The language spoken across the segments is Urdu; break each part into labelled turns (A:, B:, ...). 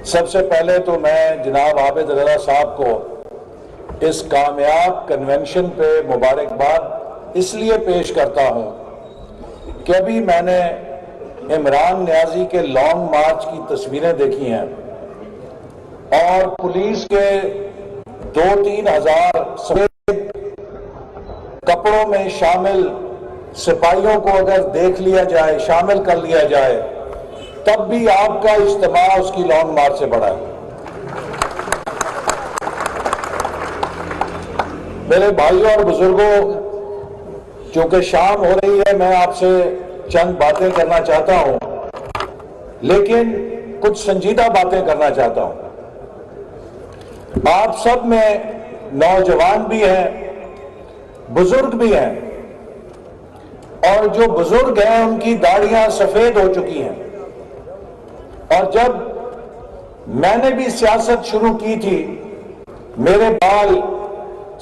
A: سب سے پہلے تو میں جناب عابد رضا صاحب کو اس کامیاب کنونشن پہ مبارکباد اس لیے پیش کرتا ہوں کہ ابھی میں نے عمران نیازی کے لانگ مارچ کی تصویریں دیکھی ہیں اور پولیس کے 2-3 ہزار سفید کپڑوں میں شامل سپاہیوں کو اگر دیکھ لیا جائے، شامل کر لیا جائے، تب بھی آپ کا اجتماع اس کی لانگ مارچ سے بڑا ہے۔ میرے بھائیوں اور بزرگوں، چونکہ شام ہو رہی ہے، میں آپ سے چند باتیں کرنا چاہتا ہوں، لیکن کچھ سنجیدہ باتیں کرنا چاہتا ہوں۔ آپ سب میں نوجوان بھی ہیں، بزرگ بھی ہیں، اور جو بزرگ ہیں ان کی داڑھیاں سفید ہو چکی ہیں، اور جب میں نے بھی سیاست شروع کی تھی میرے بال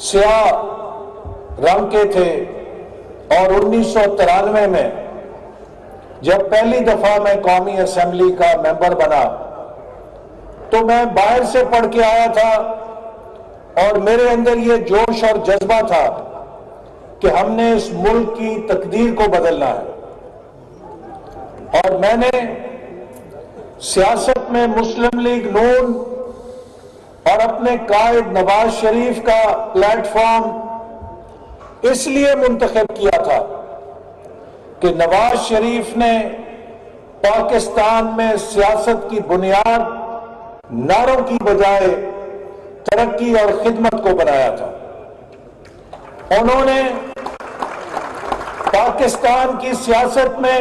A: سیاہ رنگ کے تھے، اور 1993 میں جب پہلی دفعہ میں قومی اسمبلی کا ممبر بنا تو میں باہر سے پڑھ کے آیا تھا، اور میرے اندر یہ جوش اور جذبہ تھا کہ ہم نے اس ملک کی تقدیر کو بدلنا ہے، اور میں نے سیاست میں مسلم لیگ نون اور اپنے قائد نواز شریف کا پلیٹ فارم اس لیے منتخب کیا تھا کہ نواز شریف نے پاکستان میں سیاست کی بنیاد نعروں کی بجائے ترقی اور خدمت کو بنایا تھا۔ انہوں نے پاکستان کی سیاست میں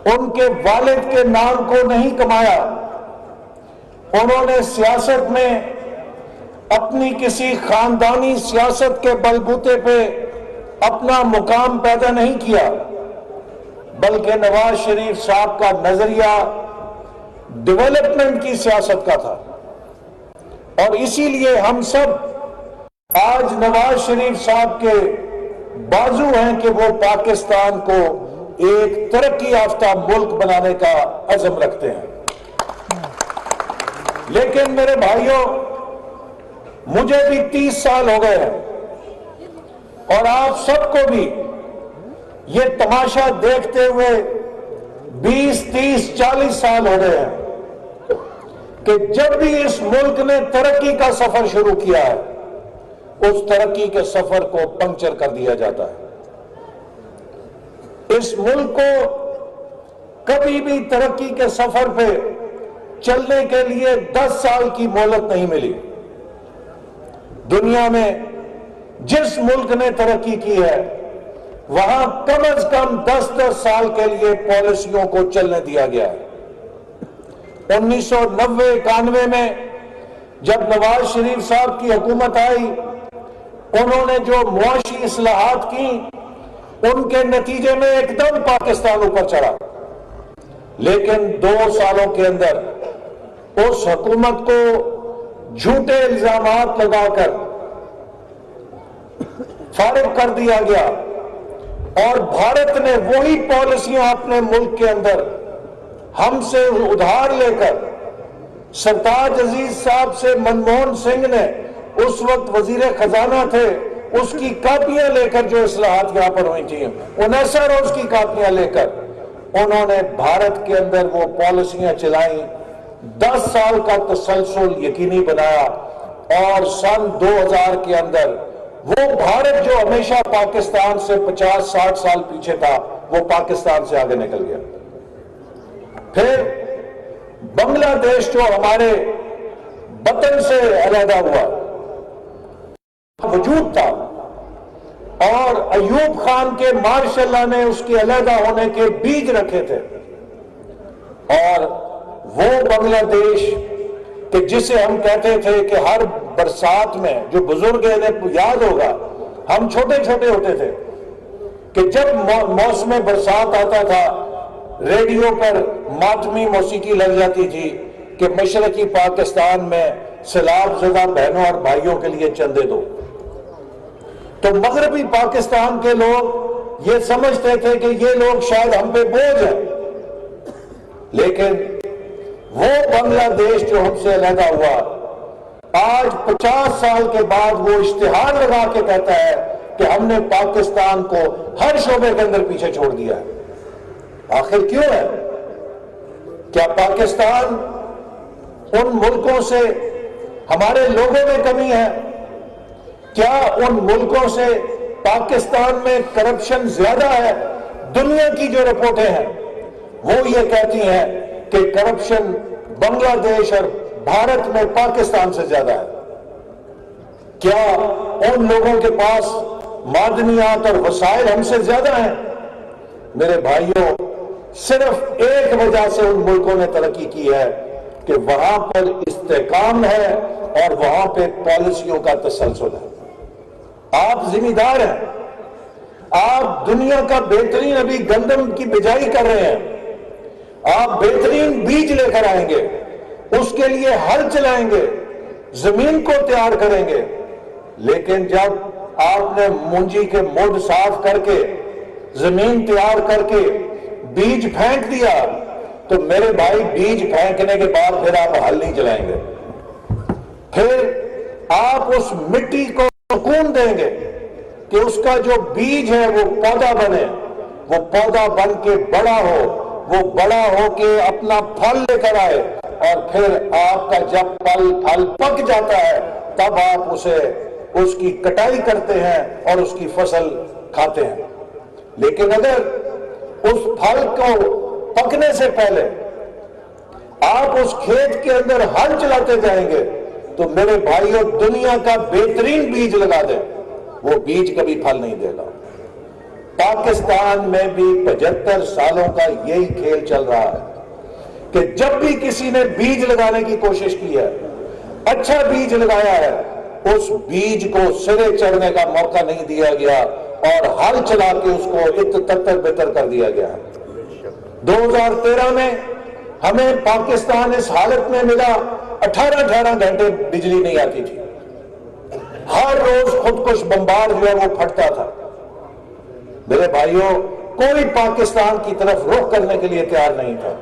A: ان کے والد کے نام کو نہیں کمایا، انہوں نے سیاست میں اپنی کسی خاندانی سیاست کے بلبوتے پہ اپنا مقام پیدا نہیں کیا، بلکہ نواز شریف صاحب کا نظریہ ڈیولپمنٹ کی سیاست کا تھا، اور اسی لیے ہم سب آج نواز شریف صاحب کے بازو ہیں کہ وہ پاکستان کو ایک ترقی یافتہ ملک بنانے کا عزم رکھتے ہیں۔ لیکن میرے بھائیوں، مجھے بھی 30 سال ہو گئے ہیں، اور آپ سب کو بھی یہ تماشا دیکھتے ہوئے 20, 30, 40 سال ہو گئے ہیں کہ جب بھی اس ملک نے ترقی کا سفر شروع کیا ہے، اس ترقی کے سفر کو پنکچر کر دیا جاتا ہے۔ اس ملک کو کبھی بھی ترقی کے سفر پہ چلنے کے لیے 10 سال کی مہلت نہیں ملی۔ دنیا میں جس ملک نے ترقی کی ہے وہاں کم از کم 10 سال کے لیے پالیسیوں کو چلنے دیا گیا ہے۔ 1990-91 میں جب نواز شریف صاحب کی حکومت آئی، انہوں نے جو معاشی اصلاحات کی، ان کے نتیجے میں ایک دم پاکستان اوپر چڑھا، لیکن 2 سالوں کے اندر اس حکومت کو جھوٹے الزامات لگا کر فارغ کر دیا گیا، اور بھارت نے وہی پالیسیاں اپنے ملک کے اندر ہم سے ادھار لے کر، سرتاج عزیز صاحب سے منموہن سنگھ نے اس وقت وزیر خزانہ تھے، اس کی کاپیاں لے کر جو اصلاحات یہاں پر ہوئی تھیں، 19 روز کی کاپیاں لے کر انہوں نے بھارت کے اندر وہ پالیسیاں چلائیں، 10 سال کا تسلسل یقینی بنایا، اور سن 2000 کے اندر وہ بھارت جو ہمیشہ پاکستان سے 50-60 سال پیچھے تھا، وہ پاکستان سے آگے نکل گیا۔ پھر بنگلہ دیش جو ہمارے وطن سے علیحدہ ہوا، وجود تھا، اور ایوب خان کے ماشاء اللہ نے اس کے علیحدہ ہونے کے بیج رکھے تھے، اور وہ بنگلہ دیش کہ جسے ہم کہتے تھے کہ ہر برسات میں، جو بزرگ انہیں یاد ہوگا، ہم چھوٹے چھوٹے ہوتے تھے کہ جب موسم برسات آتا تھا ریڈیو پر ماتمی موسیقی لگ جاتی تھی کہ مشرقی پاکستان میں سیلاب زدہ بہنوں اور بھائیوں کے لیے چندے دو، تو مغربی پاکستان کے لوگ یہ سمجھتے تھے کہ یہ لوگ شاید ہم پہ بوجھ ہیں، لیکن وہ بنگلہ دیش جو ہم سے علیحدہ ہوا، آج 50 سال کے بعد وہ اشتہار لگا کے کہتا ہے کہ ہم نے پاکستان کو ہر شعبے کے اندر پیچھے چھوڑ دیا ہے۔ آخر کیوں ہے؟ کیا پاکستان ان ملکوں سے ہمارے لوگوں میں کمی ہے؟ کیا ان ملکوں سے پاکستان میں کرپشن زیادہ ہے؟ دنیا کی جو رپورٹیں ہیں وہ یہ کہتی ہیں کہ کرپشن بنگلہ دیش اور بھارت میں پاکستان سے زیادہ ہے۔ کیا ان لوگوں کے پاس معدنیات اور وسائل ہم سے زیادہ ہیں؟ میرے بھائیوں، صرف ایک وجہ سے ان ملکوں نے ترقی کی ہے کہ وہاں پر استحکام ہے اور وہاں پہ پالیسیوں کا تسلسل ہے۔ آپ ذمہ دار ہیں، آپ دنیا کا بہترین ابھی گندم کی بجائی کر رہے ہیں، آپ بہترین بیج لے کر آئیں گے، اس کے لیے ہل چلائیں گے، زمین کو تیار کریں گے، لیکن جب آپ نے مونجی کے مڈ صاف کر کے زمین تیار کر کے بیج پھینک دیا تو میرے بھائی بیج پھینکنے کے بعد پھر آپ ہل نہیں چلائیں گے، پھر آپ اس مٹی کو سکون دیں گے کہ اس کا جو بیج ہے وہ پودا بنے، وہ پودا بن کے بڑا ہو، وہ بڑا ہو کے اپنا پھل لے کر آئے، اور پھر آپ کا جب پھل پک جاتا ہے تب آپ اس کی کٹائی کرتے ہیں اور اس کی فصل کھاتے ہیں۔ لیکن اگر اس پھل کو پکنے سے پہلے آپ اس کھیت کے اندر ہل چلاتے جائیں گے تو میرے بھائیوں دنیا کا بہترین بیج لگا دیں، وہ بیج کبھی پھل نہیں دے گا۔ پاکستان میں بھی 75 سالوں کا یہی کھیل چل رہا ہے کہ جب بھی کسی نے بیج لگانے کی کوشش کی ہے، اچھا بیج لگایا ہے، اس بیج کو سرے چڑھنے کا موقع نہیں دیا گیا اور ہل چلا کے اس کو تتر بتر کر دیا گیا۔ 2013 میں ہمیں پاکستان اس حالت میں ملا، 18 گھنٹے بجلی نہیں آتی تھی، ہر روز خودکش بمبار جو ہے وہ پھٹتا تھا۔ میرے بھائیوں، کوئی پاکستان کی طرف رخ کرنے کے لیے تیار نہیں تھا۔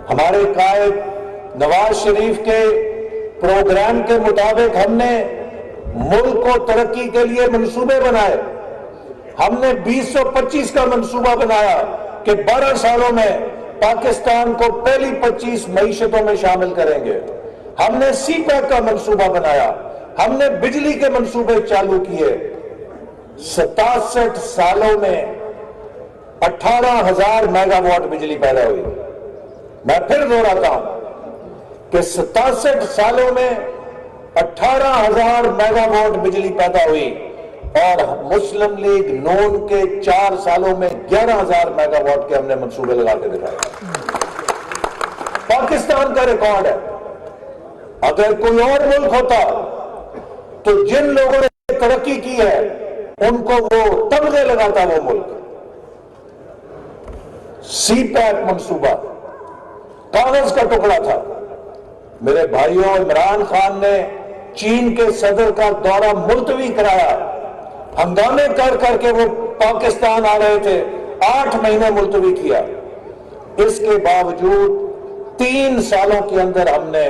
A: ہمارے قائد نواز شریف کے پروگرام کے مطابق ہم نے ملک کو ترقی کے لیے منصوبے بنائے، ہم نے 2025 کا منصوبہ بنایا کہ 12 سالوں میں پاکستان کو پہلی 25 معیشتوں میں شامل کریں گے، ہم نے سی پیک کا منصوبہ بنایا، ہم نے بجلی کے منصوبے چالو کیے۔ 67 سالوں میں 18,000 میگا واٹ بجلی پیدا ہوئی۔ میں پھر دہراتا ہوں کہ 67 سالوں میں 18,000 میگا واٹ بجلی پیدا ہوئی، اور مسلم لیگ نون کے 4 سالوں میں 11,000 میگا واٹ کے ہم نے منصوبے لگا کے دکھائے۔ پاکستان کا ریکارڈ ہے۔ اگر کوئی اور ملک ہوتا تو جن لوگوں نے ترقی کی ہے ان کو وہ تمغے لگاتا وہ ملک۔ سی پیک منصوبہ کاغذ کا ٹکڑا تھا۔ میرے بھائیوں، عمران خان نے چین کے صدر کا دورہ ملتوی کرایا، ہنگامے کر کر کے وہ پاکستان آ رہے تھے، 8 مہینے ملتوی کیا۔ اس کے باوجود 3 سالوں کے اندر ہم نے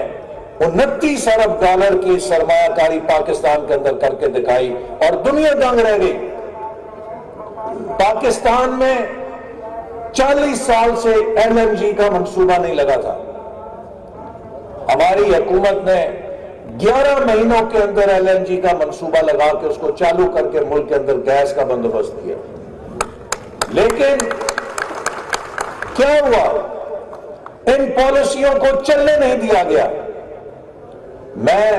A: 29 ارب ڈالر کی سرمایہ کاری پاکستان کے اندر کر کے دکھائی اور دنیا دنگ رہ گئی۔ پاکستان میں 40 سال سے LNG کا منصوبہ نہیں لگا تھا، ہماری حکومت نے 11 مہینوں کے اندر LNG کا منصوبہ لگا کے اس کو چالو کر کے ملک کے اندر گیس کا بندوبست کیا۔ لیکن کیا ہوا؟ ان پالیسیوں کو چلنے نہیں دیا گیا۔ میں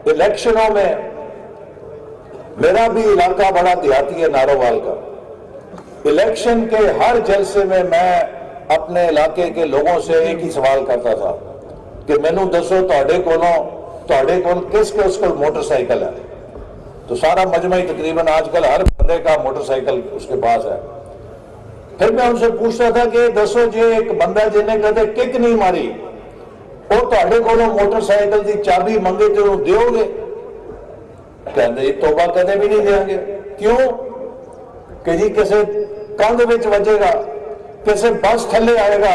A: الیکشنوں میں، میرا بھی علاقہ بڑا دیہاتی ہے نارووال کا، الیکشن کے ہر جلسے میں اپنے علاقے کے لوگوں سے ایک ہی سوال کرتا تھا کہ مینو دسو تہاڈے کول کس کو موٹر سائیکل ہے؟ تو سارا مجمع تقریباً آج کل ہر بندے کا موٹر سائیکل اس کے پاس ہے۔ پھر میں ان سے پوچھتا تھا کہ دسو جی ایک بندہ جنہیں کہتے کک نہیں ماری، وہ تہاڈے کولوں موٹر سائیکل دی چابی منگے تو دیو گے؟ کہندے جی توبہ کدے بھی نہیں دیں گے۔ کیوں؟ کہ جی کسے کندھ وچ وجے گا، کسے بس تھلے آئے گا،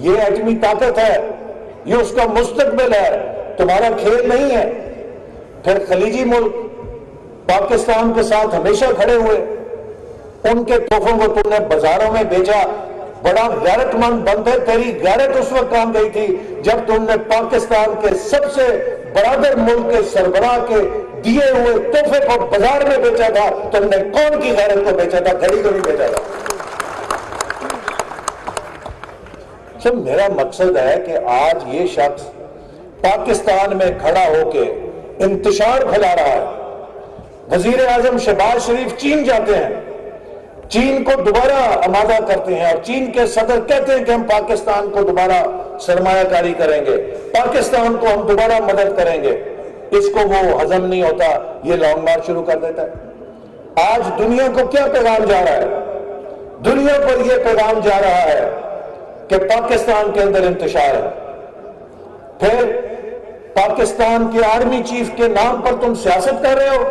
A: یہ ایٹمی طاقت ہے، یہ اس کا مستقبل ہے، تمہارا کھیل نہیں ہے۔ پھر خلیجی ملک پاکستان کے ساتھ ہمیشہ کھڑے ہوئے، ان کے تحفوں کو تم نے بازاروں میں بیچا، بڑا غیرت مند بندے، تیری غیرت اس وقت کام گئی تھی جب تم نے پاکستان کے سب سے برادر ملک کے سربراہ کے دیے ہوئے تحفے کو بازار میں بیچا تھا۔ تم نے کون کی غیرت کو بیچا تھا؟ گھڑی کو نہیں بیچا تھا۔ سب میرا مقصد ہے کہ آج یہ شخص پاکستان میں کھڑا ہو کے انتشار پھیلا رہا ہے۔ وزیر اعظم شہباز شریف چین جاتے ہیں، چین کو دوبارہ آمادہ کرتے ہیں، اور چین کے صدر کہتے ہیں کہ ہم پاکستان کو دوبارہ سرمایہ کاری کریں گے، پاکستان کو ہم دوبارہ مدد کریں گے۔ اس کو وہ ہضم نہیں ہوتا، یہ لانگ مارچ شروع کر دیتا ہے۔ آج دنیا کو کیا پیغام جا رہا ہے؟ دنیا پر یہ پیغام جا رہا ہے کہ پاکستان کے اندر انتشار ہے۔ پھر پاکستان کے آرمی چیف کے نام پر تم سیاست کر رہے ہو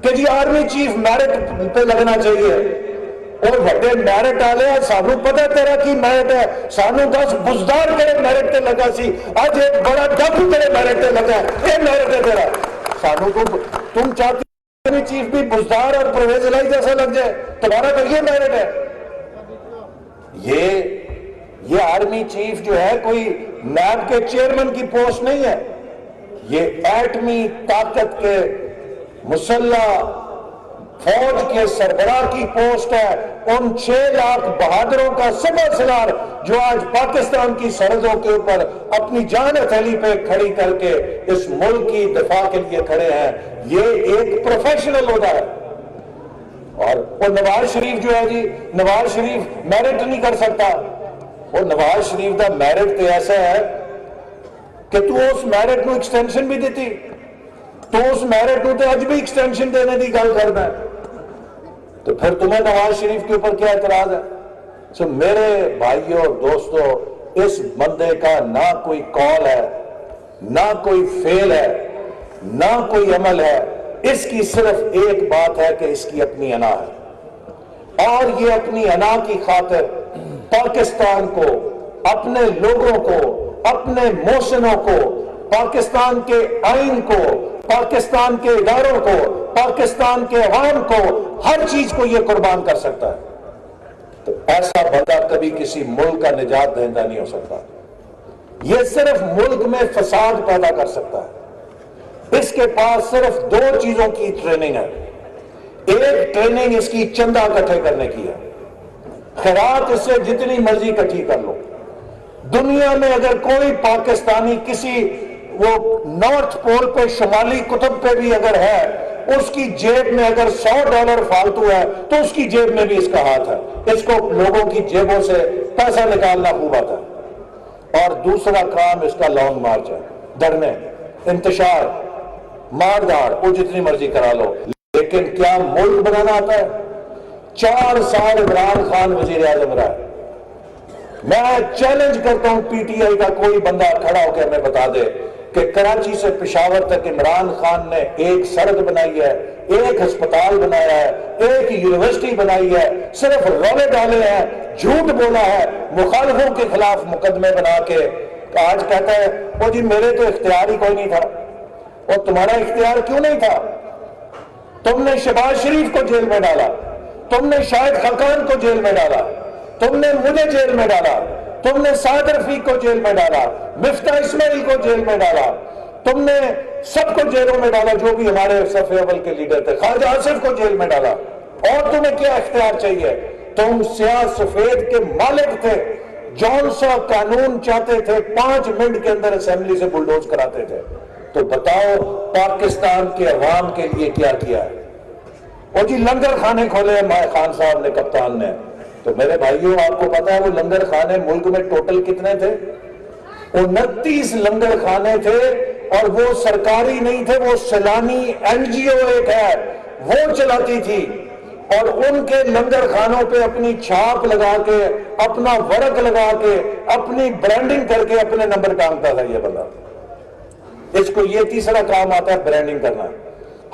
A: کہ جی آرمی چیف میرٹ پہ لگنا چاہیے، اور بڑے میرٹ والے سانو پتہ تیرا کی میرٹ ہے، سانو 10 بزدار تیرے میرٹ تے لگا سی، آج ایک بڑا ڈاکو تیرے میرٹ تے لگا ہے، یہ میرٹ ہے تیرا۔ سانو کو تم چاہتے آرمی چیف بھی بزدار اور پرویز الہی جیسا لگ جائے، تمہارا تو یہ میرٹ ہے۔ یہ آرمی چیف جو ہے کوئی نیب کے چیئرمین کی پوسٹ نہیں ہے، یہ ایٹمی طاقت کے مسلح فوج کے سربراہ کی پوسٹ ہے۔ ان 6 لاکھ بہادروں کا سپہ سالار جو آج پاکستان کی سرحدوں کے اوپر اپنی جان ہتھیلی پہ کھڑی کر کے اس ملک کی دفاع کے لیے کھڑے ہیں، یہ ایک پروفیشنل ہوتا ہے۔ اور وہ نواز شریف جو ہے جی، نواز شریف میرٹ نہیں کر سکتا، وہ نواز شریف دا میرٹ تو ایسا ہے کہ تو اس میرٹ کو ایکسٹینشن بھی دیتی، تو اس میرٹ کو تو اج بھی ایکسٹینشن دینے کی گل کرنا ہے، تو پھر تمہیں نواز شریف کے اوپر کیا اعتراض ہے؟ سو میرے بھائیوں اور دوستوں، اس بندے کا نہ کوئی قول ہے، نہ کوئی فعل ہے، نہ کوئی عمل ہے، اس کی صرف ایک بات ہے کہ اس کی اپنی انا ہے، اور یہ اپنی انا کی خاطر پاکستان کو، اپنے لوگوں کو، اپنے محسنوں کو، پاکستان کے آئین کو، پاکستان کے اداروں کو، پاکستان کے عوام کو، ہر چیز کو یہ قربان کر سکتا ہے۔ تو ایسا بندہ کبھی کسی ملک کا نجات دہندہ نہیں ہو سکتا، یہ صرف ملک میں فساد پیدا کر سکتا ہے۔ اس کے پاس صرف 2 چیزوں کی ٹریننگ ہے، ایک ٹریننگ اس کی چندہ اکٹھے کرنے کی ہے، خیرات اس سے جتنی مرضی اکٹھی کر لو۔ دنیا میں اگر کوئی پاکستانی کسی وہ نارتھ پول پہ، شمالی قطب پہ بھی اگر ہے، اس کی جیب میں اگر $100 فالتو ہے تو اس کی جیب میں بھی اس کا ہاتھ ہے، اس کو لوگوں کی جیبوں سے پیسہ نکالنا خوب آتا ہے۔ اور دوسرا کام اس کا لانگ مارچ ہے، دھرنے، انتشار، مار دھاڑ، وہ جتنی مرضی کرا لو، لیکن کیا ملک بنانا آتا ہے؟ 4 سال عمران خان وزیر اعظم رہا ہے۔ میں چیلنج کرتا ہوں پی ٹی آئی کا کوئی بندہ کھڑا ہو کے ہمیں بتا دے کہ کراچی سے پشاور تک عمران خان نے ایک سڑک بنائی ہے، ایک ہسپتال بنایا ہے، ایک یونیورسٹی بنائی ہے، صرف رولے ڈالے ہیں، جھوٹ بولا ہے، مخالفوں کے خلاف مقدمے بنا کے آج کہتا ہے وہ جی میرے تو اختیار ہی کوئی نہیں تھا۔ اور تمہارا اختیار کیوں نہیں تھا؟ تم نے شہباز شریف کو جیل میں ڈالا، تم نے شاہد خاقان کو جیل میں ڈالا، تم نے مجھے جیل میں ڈالا، تم نے سعد رفیق کو جیل میں ڈالا، مفتاح اسماعیل کو جیل میں ڈالا، تم نے سب کو جیلوں میں ڈالا جو بھی ہمارے صف اول کے لیڈر تھے، خواجہ آصف کو جیل میں ڈالا۔ اور تمہیں کیا اختیار چاہیے؟ تم سیاہ سفید کے مالک تھے، جون سا قانون چاہتے تھے 5 منٹ کے اندر اسمبلی سے بلڈوز کراتے تھے۔ تو بتاؤ پاکستان کے عوام کے لیے کیا کیا ہے؟ اور جی لنگر خانے کھولے ہیں خان صاحب نے، کپتان نے۔ تو میرے بھائیوں آپ کو پتا ہے وہ لنگر خانے ملک میں ٹوٹل کتنے تھے؟ 29 لنگر خانے تھے، اور وہ سرکاری نہیں تھے، وہ سیلانی این جی او ایک ہے وہ چلاتی تھی، اور ان کے لنگر خانوں پہ اپنی چھاپ لگا کے، اپنا ورق لگا کے، اپنی برانڈنگ کر کے اپنے نمبر ٹانگتا تھا یہ بندہ۔ اس کو یہ تیسرا کام آتا ہے برانڈنگ کرنا۔